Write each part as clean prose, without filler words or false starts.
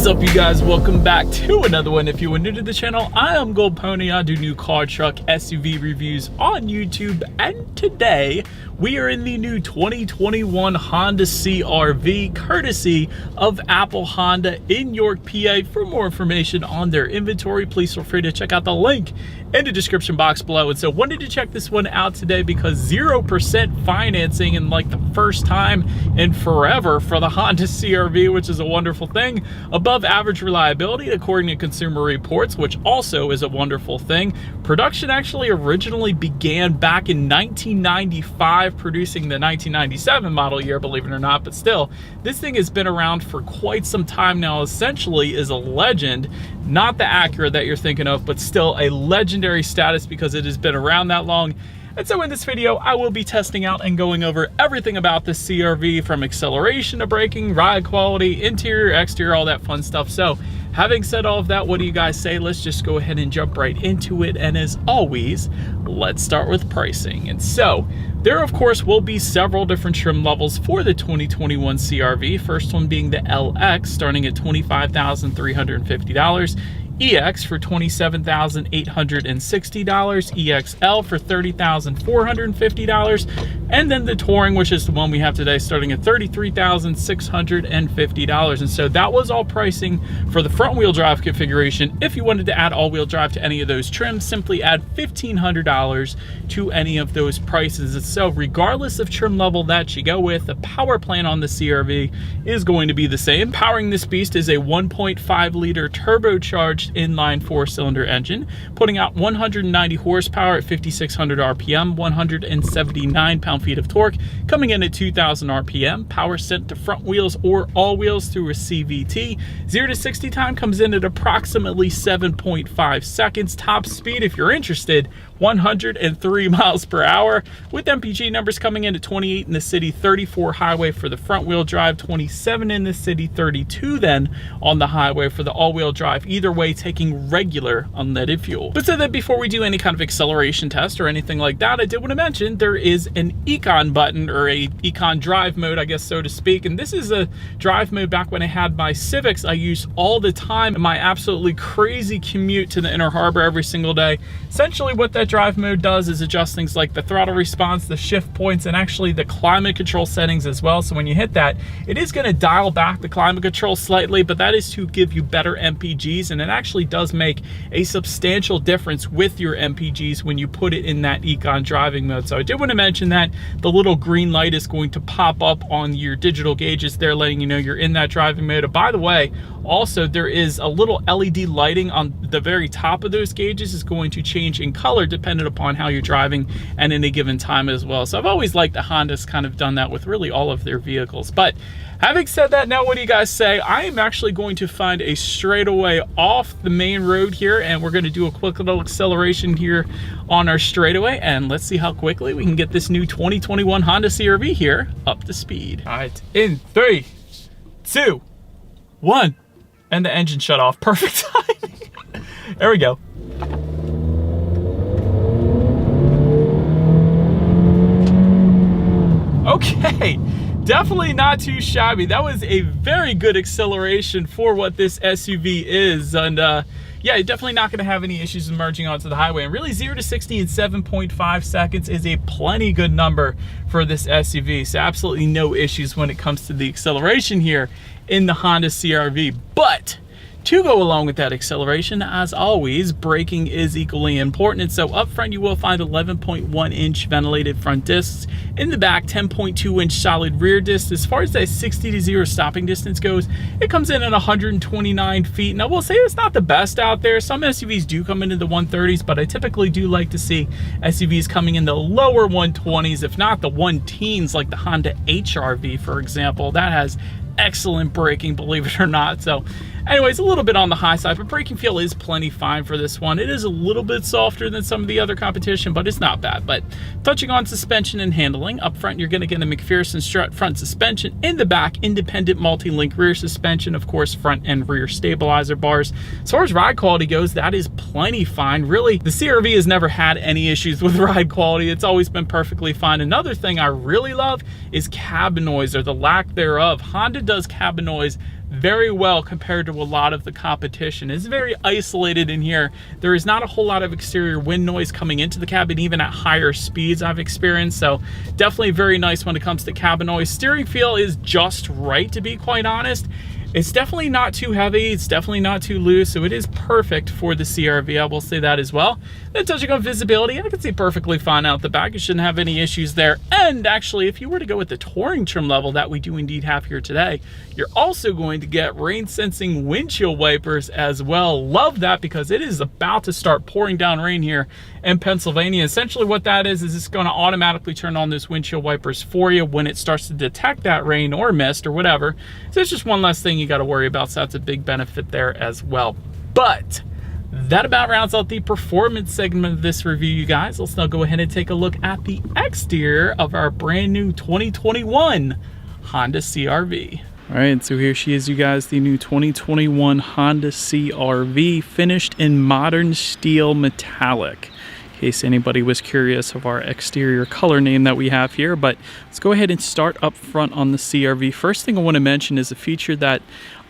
is up, you guys? Welcome back to another one. If you are new to the channel, I am Gold Pony. I do new car, truck, SUV reviews on YouTube, and today we are in the new 2021 Honda CR-V, courtesy of Apple Honda in York, PA. For more information on their inventory, please feel free to check out the link in the description box below. And so wanted to check this one out today because 0% financing in like the first time in forever for the Honda CR-V, which is a wonderful thing. Above average reliability according to Consumer Reports, which also is a wonderful thing. Production actually originally began back in 1995, producing the 1997 model year, believe it or not, but still, this thing has been around for quite some time now. Essentially is a legend, not the Acura that you're thinking of, but still a legendary status because it has been around that long. And so in this video, I will be testing out and going over everything about the CR-V, from acceleration to braking, ride quality, interior, exterior, all that fun stuff. So having said all of that, what do you guys say? Let's just go ahead and jump right into it. And as always, let's start with pricing. And so there, of course, will be several different trim levels for the 2021 CR-V. First one being the LX, starting at $25,350. EX for $27,860, EXL for $30,450, and then the Touring, which is the one we have today, starting at $33,650. And so that was all pricing for the front wheel drive configuration. If you wanted to add all-wheel drive to any of those trims, simply add $1,500 to any of those prices. And so regardless of trim level that you go with, the power plant on the CR-V is going to be the same. Powering this beast is a 1.5 liter turbocharged inline 4-cylinder engine, putting out 190 horsepower at 5,600 RPM, 179 pound-feet of torque, coming in at 2,000 RPM. Power sent to front wheels or all wheels through a CVT. 0 to 60 time comes in at approximately 7.5 seconds. Top speed, if you're interested, 103 miles per hour, with MPG numbers coming in at 28 in the city, 34 highway for the front wheel drive, 27 in the city, 32 then on the highway for the all-wheel drive. Either way, taking regular unleaded fuel. But so that before we do any kind of acceleration test or anything like that, I did want to mention there is an Econ button, or a Econ drive mode, I guess, so to speak. And this is a drive mode back when I had my Civics I use all the time in my absolutely crazy commute to the Inner Harbor every single day. Essentially what that drive mode does is adjust things like the throttle response, the shift points, and actually the climate control settings as well. So when you hit that, it is going to dial back the climate control slightly, but that is to give you better MPGs, and it actually does make a substantial difference with your MPGs when you put it in that Econ driving mode. So I did want to mention that the little green light is going to pop up on your digital gauges there, letting you know you're in that driving mode. And by the way, also there is a little LED lighting on the very top of those gauges, is going to change in color depending upon how you're driving and in a given time as well. So I've always liked the Honda's kind of done that with really all of their vehicles. But having said that, now what do you guys say? I am actually going to find a straightaway off the main road here, and we're going to do a quick little acceleration here on our straightaway, and let's see how quickly we can get this new 2021 Honda CR-V here up to speed. All right, in 3, 2, 1, and the engine shut off. Perfect timing. There we go. Okay, definitely not too shabby. That was a very good acceleration for what this SUV is. And yeah, you're definitely not going to have any issues emerging onto the highway. And really 0 to 60 in 7.5 seconds is a plenty good number for this SUV. So absolutely no issues when it comes to the acceleration here in the Honda CR-V. But to go along with that acceleration, as always, braking is equally important. And so up front, you will find 11.1-inch ventilated front discs. In the back, 10.2-inch solid rear discs. As far as that 60 to 0 stopping distance goes, it comes in at 129 feet. Now, I will say it's not the best out there. Some SUVs do come into the 130s, but I typically do like to see SUVs coming in the lower 120s, if not the 1-teens, like the Honda HR-V, for example. That has excellent braking, believe it or not. So anyways, a little bit on the high side, but braking feel is plenty fine for this one. It is a little bit softer than some of the other competition, but it's not bad. But touching on suspension and handling, up front you're going to get a McPherson strut front suspension. In the back, independent multi-link rear suspension, of course, front and rear stabilizer bars. As far as ride quality goes, that is plenty fine. Really, the CR-V has never had any issues with ride quality. It's always been perfectly fine. Another thing I really love is cabin noise, or the lack thereof. Honda does cabin noise very well compared to a lot of the competition. It's very isolated in here. There is not a whole lot of exterior wind noise coming into the cabin, even at higher speeds I've experienced. So definitely very nice when it comes to cabin noise. Steering feel is just right, to be quite honest. It's definitely not too heavy, it's definitely not too loose, so it is perfect for the CR-V, I will say that as well. Then touching on visibility, I can see perfectly fine out the back. You shouldn't have any issues there. And actually, if you were to go with the Touring trim level that we do indeed have here today, you're also going to get rain sensing windshield wipers as well. Love that, because it is about to start pouring down rain here in Pennsylvania. Essentially what that is it's going to automatically turn on those windshield wipers for you when it starts to detect that rain or mist or whatever. So it's just one less thing you got to worry about, so that's a big benefit there as well. But that about rounds out the performance segment of this review, you guys. Let's now go ahead and take a look at the exterior of our brand new 2021 Honda CR-V. All right, so here she is, you guys, the new 2021 Honda CR-V, finished in modern steel metallic. In case anybody was curious of our exterior color name that we have here. But let's go ahead and start up front on the CR-V. First thing I want to mention is a feature that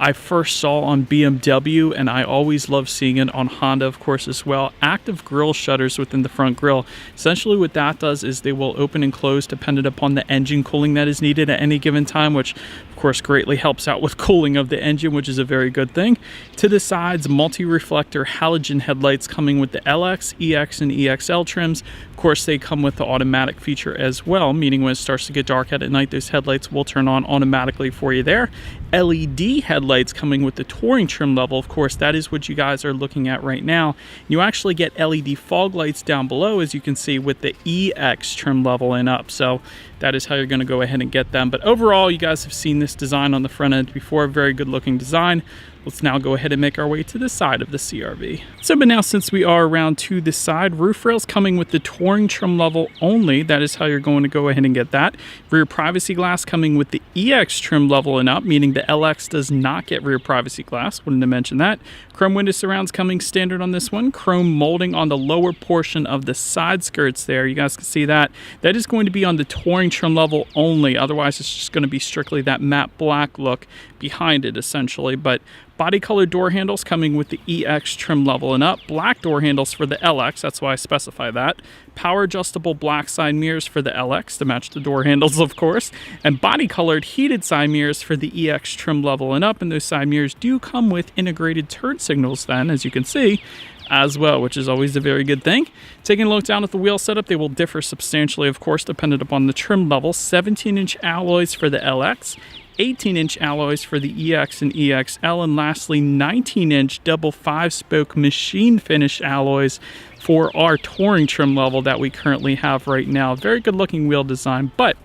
I first saw on BMW, and I always love seeing it on Honda, of course, as well. Active grille shutters within the front grille. Essentially what that does is they will open and close dependent upon the engine cooling that is needed at any given time, which of course greatly helps out with cooling of the engine, which is a very good thing. To the sides, multi-reflector halogen headlights coming with the LX, EX, and EXL trims. Of course, they come with the automatic feature as well, meaning when it starts to get dark out at night, those headlights will turn on automatically for you there. LED headlights coming with the Touring trim level. Of course, that is what you guys are looking at right now. You actually get LED fog lights down below, as you can see, with the EX trim level and up. So that is how you're going to go ahead and get them. But overall, you guys have seen this design on the front end before. Very good looking design. Let's now go ahead and make our way to the side of the CR-V. So, but now since we are around to the side, roof rails coming with the Touring trim level only. That is how you're going to go ahead and get that. Rear privacy glass coming with the EX trim level and up, meaning the LX does not get rear privacy glass. Wanted to mention that. Chrome window surrounds coming standard on this one. Chrome molding on the lower portion of the side skirts there. You guys can see that. That is going to be on the Touring trim level only. Otherwise, it's just going to be strictly that matte black look behind it, essentially. But body color door handles coming with the EX trim level and up. Black door handles for the LX, that's why I specify that. Power adjustable black side mirrors for the LX to match the door handles, of course. And body colored heated side mirrors for the EX trim level and up. And those side mirrors do come with integrated turn signals then, as you can see, as well, which is always a very good thing. Taking a look down at the wheel setup, they will differ substantially, of course, dependent upon the trim level. 17-inch alloys for the LX. 18-inch alloys for the EX and EXL, and lastly 19-inch double 5-spoke machine finish alloys for our Touring trim level that we currently have right now. Very good looking wheel design, but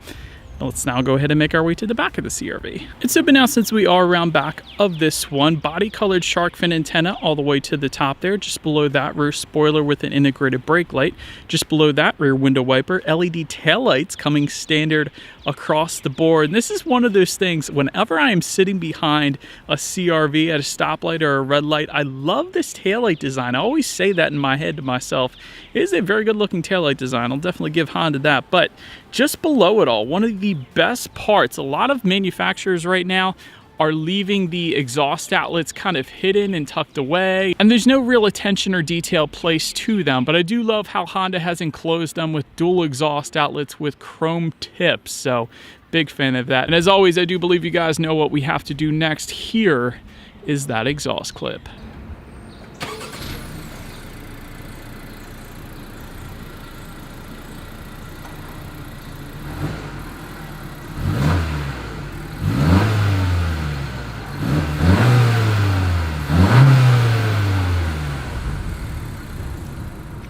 let's now go ahead and make our way to the back of the CR-V. And so, but now since we are around back of this one, body colored shark fin antenna all the way to the top there. Just below that, rear spoiler with an integrated brake light. Just below that, rear window wiper. LED taillights coming standard across the board. And this is one of those things, whenever I am sitting behind a CR-V at a stoplight or a red light, I love this taillight design. I always say that in my head to myself. It is a very good looking taillight design. I'll definitely give Honda that. But just below it all, one of the best parts, a lot of manufacturers right now are leaving the exhaust outlets kind of hidden and tucked away, and there's no real attention or detail placed to them. But I do love how Honda has enclosed them with dual exhaust outlets with chrome tips, so big fan of that. And as always, I do believe you guys know what we have to do next. Here is that exhaust clip.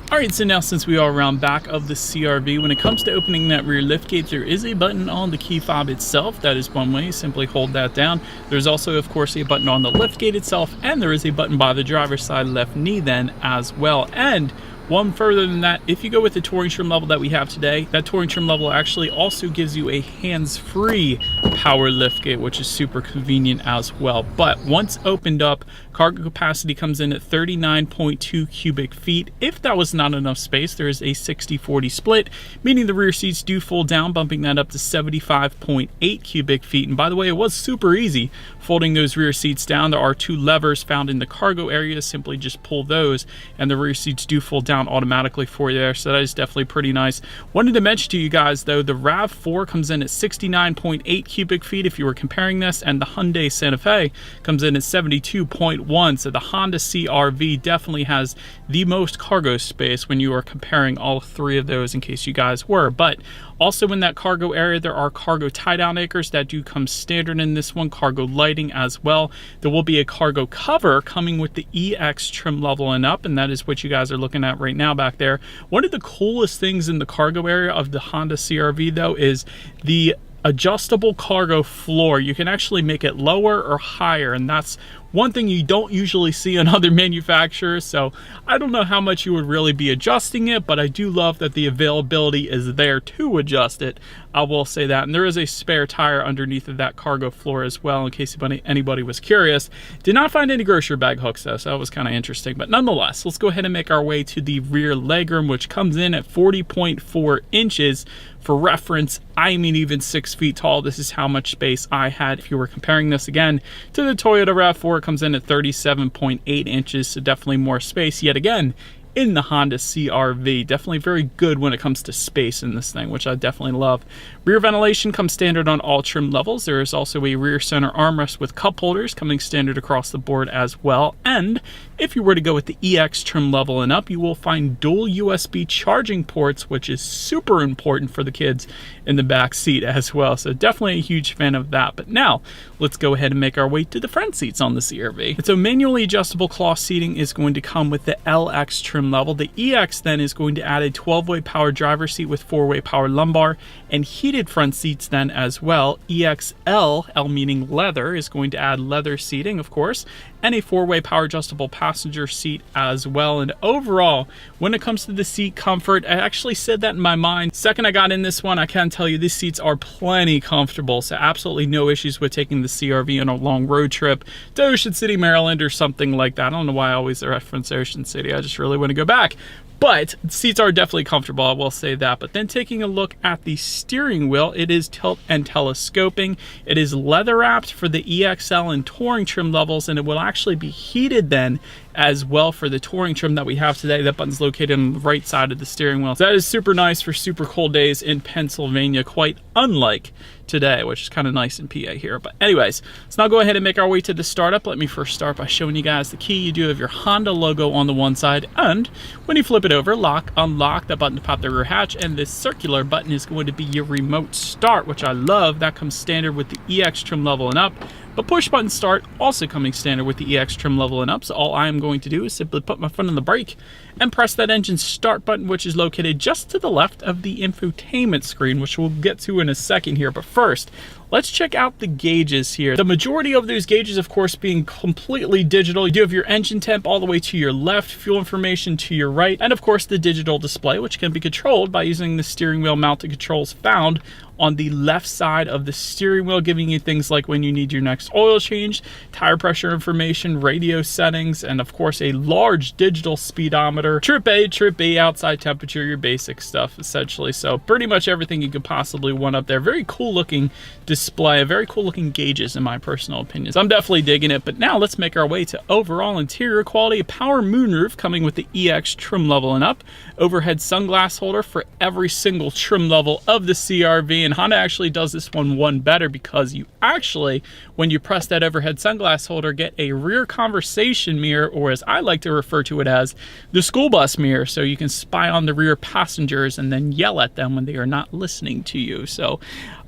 Alright, so now since we are around back of the CR-V, when it comes to opening that rear liftgate, there is a button on the key fob itself. That is one way. Simply hold that down. There's also, of course, a button on the liftgate itself, and there is a button by the driver's side left knee then as well. And One further than that, if you go with the touring trim level that we have today, that touring trim level actually also gives you a hands-free power liftgate, which is super convenient as well. But once opened up, cargo capacity comes in at 39.2 cubic feet. If that was not enough space, there is a 60-40 split, meaning the rear seats do fold down, bumping that up to 75.8 cubic feet. And by the way, it was super easy folding those rear seats down. There are 2 levers found in the cargo area. Simply just pull those and the rear seats do fold down automatically for you there, so that is definitely pretty nice. Wanted to mention to you guys though, the RAV4 comes in at 69.8 cubic feet if you were comparing this, and the Hyundai Santa Fe comes in at 72.1. So the Honda CR-V definitely has the most cargo space when you are comparing all 3 of those, in case you guys were. But also in that cargo area, there are cargo tie-down anchors that do come standard in this one, cargo lighting as well. There will be a cargo cover coming with the EX trim level and up, and that is what you guys are looking at right now back there. One of the coolest things in the cargo area of the Honda CR-V though is the adjustable cargo floor. You can actually make it lower or higher, and that's one thing you don't usually see on other manufacturers. So I don't know how much you would really be adjusting it, but I do love that the availability is there to adjust it. I will say that. And there is a spare tire underneath of that cargo floor as well, in case anybody was curious. Did not find any grocery bag hooks though, so that was kind of interesting. But nonetheless, let's go ahead and make our way to the rear legroom, which comes in at 40.4 inches. For reference, I'm even 6 feet tall. This is how much space I had. If you were comparing this again to the Toyota RAV4, it comes in at 37.8 inches, so definitely more space yet again in the Honda CR-V. Definitely very good when it comes to space in this thing, which I definitely love. Rear ventilation comes standard on all trim levels. There is also a rear center armrest with cup holders coming standard across the board as well. And if you were to go with the EX trim level and up, you will find dual USB charging ports, which is super important for the kids in the back seat as well. So definitely a huge fan of that. But now let's go ahead and make our way to the front seats on the CR-V. And so manually adjustable cloth seating is going to come with the LX trim level. The EX then is going to add a 12-way power driver seat with 4-way power lumbar and heated front seats then as well. EXL, L meaning leather, is going to add leather seating, of course, and a 4-way power adjustable passenger seat as well. And overall, when it comes to the seat comfort, I actually said that in my mind. Second I got in this one, I can tell you these seats are plenty comfortable, so absolutely no issues with taking the CR-V on a long road trip to Ocean City, Maryland or something like that. I don't know why I always reference Ocean City. I just really want to go back. But seats are definitely comfortable, I will say that. But then taking a look at the steering wheel, it is tilt and telescoping. It is leather wrapped for the EXL and Touring trim levels, and it will actually be heated then as well for the Touring trim that we have today. That button's located on the right side of the steering wheel. So that is super nice for super cold days in Pennsylvania, quite unlike today, which is kind of nice in PA here. But anyways, let's now go ahead and make our way to the startup. Let me first start by showing you guys the key. You do have your Honda logo on the one side, and when you flip it over, lock, unlock, that button to pop the rear hatch, and this circular button is going to be your remote start, which I love. That comes standard with the EX trim level and up. But push button start also coming standard with the EX trim level and up. So all I am going to do is simply put my foot on the brake and press that engine start button, which is located just to the left of the infotainment screen, which we'll get to in a second here. But first, let's check out the gauges here. The majority of those gauges, of course, being completely digital. You do have your engine temp all the way to your left, fuel information to your right, and of course the digital display, which can be controlled by using the steering wheel mounted controls found on the left side of the steering wheel, giving you things like when you need your next oil change, tire pressure information, radio settings, and of course a large digital speedometer, trip A, trip B, outside temperature, your basic stuff essentially. So pretty much everything you could possibly want up there. Very cool looking display, very cool looking gauges in my personal opinion. So I'm definitely digging it. But now let's make our way to overall interior quality. A power moonroof coming with the EX trim level and up, overhead sunglass holder for every single trim level of the CR-V. And Honda actually does this one better, because you actually, when you press that overhead sunglass holder, get a rear conversation mirror, or as I like to refer to it as, the school bus mirror. So you can spy on the rear passengers and then yell at them when they are not listening to you. So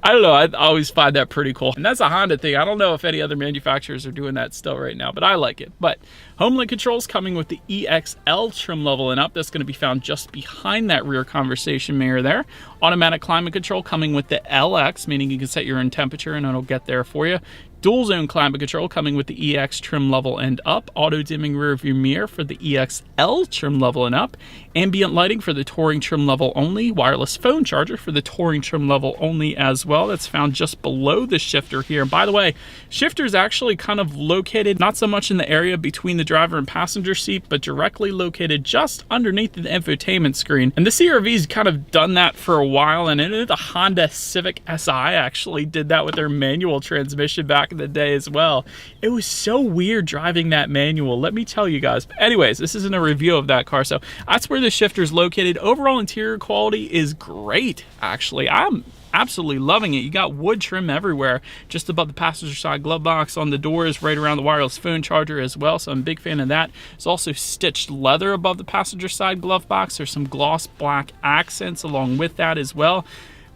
I don't know, I always find that pretty cool. And that's a Honda thing. I don't know if any other manufacturers are doing that still right now, but I like it. But HomeLink controls coming with the EXL trim level and up. That's going to be found just behind that rear conversation mirror there. Automatic climate control coming with the LX, meaning you can set your own temperature and it'll get there for you. Dual zone climate control coming with the EX trim level and up, auto dimming rear view mirror for the EXL trim level and up, ambient lighting for the Touring trim level only, wireless phone charger for the Touring trim level only as well. That's found just below the shifter here. And by the way, shifter is actually kind of located not so much in the area between the driver and passenger seat, but directly located just underneath the infotainment screen. And the CR-V's kind of done that for a while, and the Honda Civic Si actually did that with their manual transmission back in the day as well. It was so weird driving that manual, let me tell you guys. But anyways, this isn't a review of that car, so that's where the shifter is located. Overall interior quality is great, actually. I'm absolutely loving it. You got wood trim everywhere, just above the passenger side glove box, on the doors, right around the wireless phone charger as well, so I'm a big fan of that. There's also stitched leather above the passenger side glove box. There's some gloss black accents along with that as well.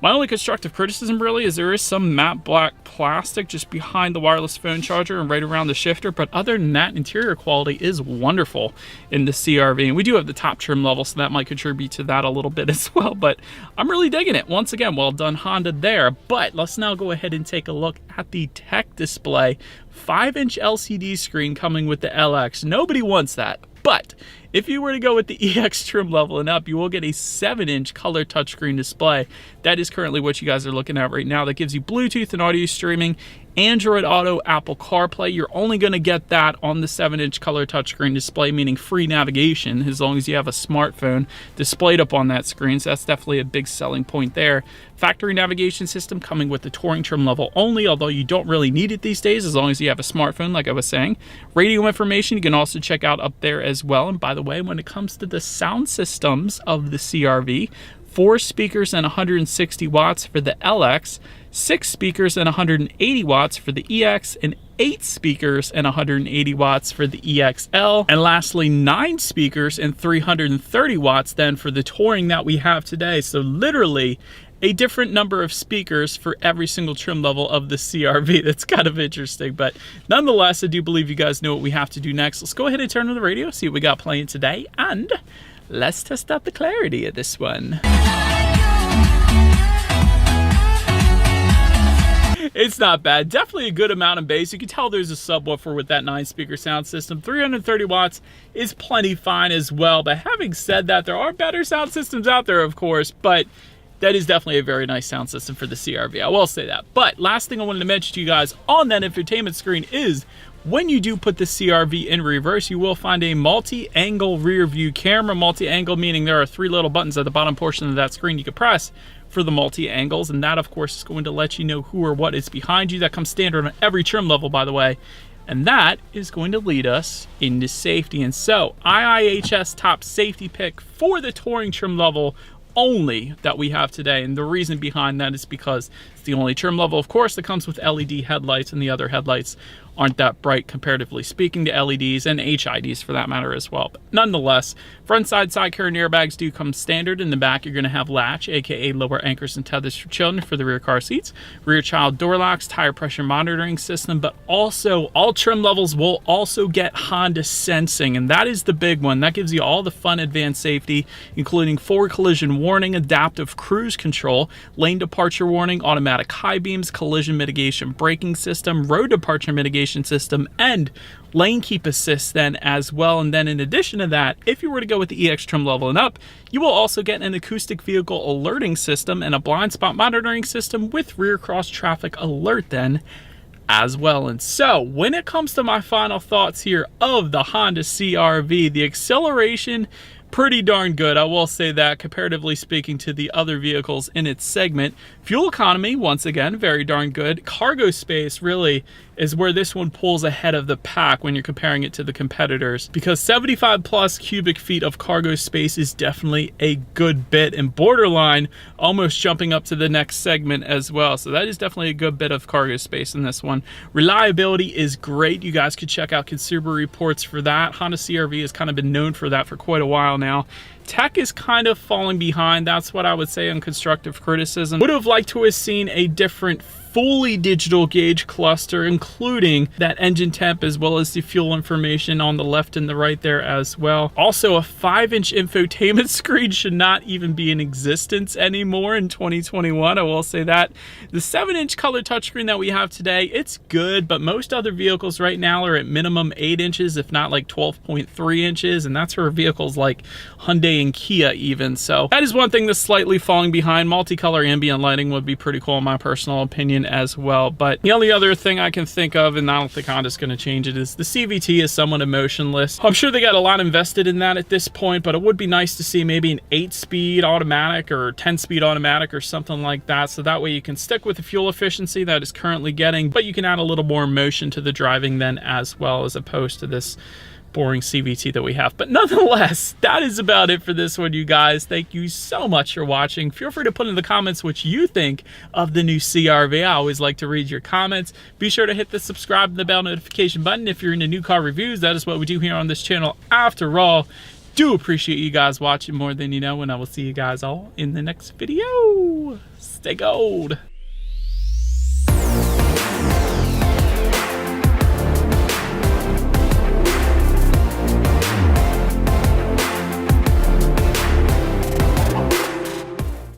My only constructive criticism really is there is some matte black plastic just behind the wireless phone charger and right around the shifter, but other than that, interior quality is wonderful in the CR-V. And we do have the top trim level, so that might contribute to that a little bit as well, but I'm really digging it. Once again, well done Honda there. But let's now go ahead and take a look at the tech display. 5-inch LCD screen coming with the LX. Nobody wants that. But if you were to go with the EX trim level and up, you will get a 7-inch color touchscreen display. That is currently what you guys are looking at right now. That gives you Bluetooth and audio streaming, Android Auto, Apple CarPlay. You're only going to get that on the 7-inch color touchscreen display, meaning free navigation as long as you have a smartphone displayed up on that screen. So that's definitely a big selling point there. Factory navigation system coming with the Touring trim level only, although you don't really need it these days as long as you have a smartphone, like I was saying. Radio information you can also check out up there as well. And by the way, when it comes to the sound systems of the CR-V, 4 speakers and 160 watts for the LX, 6 speakers and 180 watts for the EX, and 8 speakers and 180 watts for the EXL, and lastly 9 speakers and 330 watts then for the Touring that we have today. So literally a different number of speakers for every single trim level of the CR-V. That's kind of interesting, but nonetheless, I do believe you guys know what we have to do next. Let's go ahead and turn on the radio, see what we got playing today, and let's test out the clarity of this one. It's not bad. Definitely a good amount of bass. You can tell there's a subwoofer with that 9-speaker sound system. 330 watts is plenty fine as well. But having said that, there are better sound systems out there, of course, but that is definitely a very nice sound system for the CR-V. I will say that. But last thing I wanted to mention to you guys on that infotainment screen is when you do put the CR-V in reverse, you will find a multi-angle rear view camera. Multi-angle meaning there are 3 little buttons at the bottom portion of that screen you can press for the multi-angles, and that of course is going to let you know who or what is behind you. That comes standard on every trim level, by the way. And that is going to lead us into safety. And so IIHS top safety pick for the Touring trim level only that we have today, and the reason behind that is because it's the only trim level, of course, that comes with LED headlights, and the other headlights aren't that bright comparatively speaking to LEDs and HIDs for that matter as well. But nonetheless, front side carrying airbags do come standard. In the back, you're going to have latch, aka lower anchors and tethers for children for the rear car seats, rear child door locks, tire pressure monitoring system, but also all trim levels will also get Honda Sensing, and that is the big one. That gives you all the fun advanced safety, including forward collision warning, adaptive cruise control, lane departure warning, automatic high beams, collision mitigation braking system, road departure mitigation system, and lane keep assist then as well. And then in addition to that, if you were to go with the EX trim level and up, you will also get an acoustic vehicle alerting system and a blind spot monitoring system with rear cross traffic alert then as well. And so when it comes to my final thoughts here of the Honda CR-V, the acceleration pretty darn good, I will say that, comparatively speaking to the other vehicles in its segment. Fuel economy, once again, very darn good. Cargo space really is where this one pulls ahead of the pack when you're comparing it to the competitors, because 75 plus cubic feet of cargo space is definitely a good bit, and borderline almost jumping up to the next segment as well. So that is definitely a good bit of cargo space in this one. Reliability is great. You guys could check out consumer reports for that. Honda CR-V has kind of been known for that for quite a while now. Tech is kind of falling behind. That's what I would say on constructive criticism. Would have liked to have seen a different fully digital gauge cluster, including that engine temp as well as the fuel information on the left and the right there as well. Also, a 5-inch infotainment screen should not even be in existence anymore in 2021. I will say that. The 7-inch color touchscreen that we have today, it's good, but most other vehicles right now are at minimum 8 inches, if not like 12.3 inches, and that's for vehicles like Hyundai and Kia even. So that is one thing that's slightly falling behind. Multicolor ambient lighting would be pretty cool in my personal opinion as well. But the only other thing I can think of, and I don't think Honda's going to change it, is the CVT is somewhat emotionless. I'm sure they got a lot invested in that at this point, but it would be nice to see maybe an 8-speed automatic or 10-speed automatic or something like that, so that way you can stick with the fuel efficiency that it's currently getting, but you can add a little more motion to the driving then as well, as opposed to this boring CVT that we have. But nonetheless, that is about it for this one, you guys. Thank you so much for watching. Feel free to put in the comments what you think of the new CR-V. I always like to read your comments. Be sure to hit the subscribe and the bell notification button if you're into new car reviews. That is what we do here on this channel after all. Do appreciate you guys watching more than you know, and I will see you guys all in the next video. Stay gold.